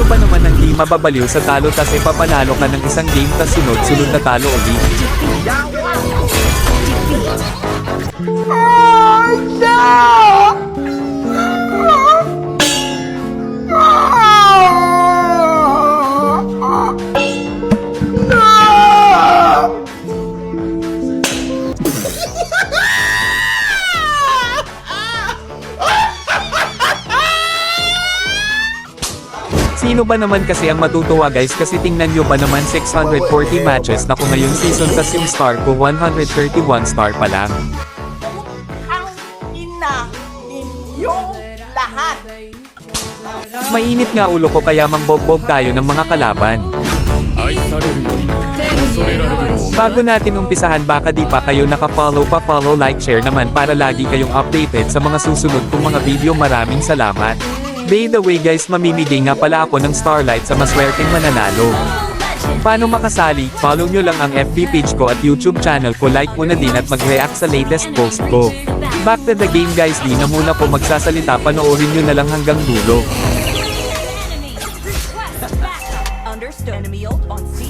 Sino ba naman ang di mababaliw sa talo tas ipapanalo ka ng isang game tas sunod-sunod na talo ulit? Sino ba naman kasi ang matutuwa guys kasi tingnan nyo ba naman 640 matches na ko ngayong season tas yung star ko 131 star pa lang. Ang ina ninyong lahat. Mainit nga ulo ko kaya mangbogbog tayo ng mga kalaban. Bago natin umpisahan baka di pa kayo naka-follow pa follow like share naman para lagi kayong updated sa mga susunod kong mga video. Maraming salamat. By the way guys, mamimigay nga pala ako ng Starlight sa maswerteng mananalo. Paano makasali? Follow nyo lang ang FB page ko at YouTube channel ko, like mo na din at mag-react sa latest post ko. Back to the game guys, di na muna po magsasalita, panoorin nyo na lang hanggang dulo. Understood. Enemy ult on C.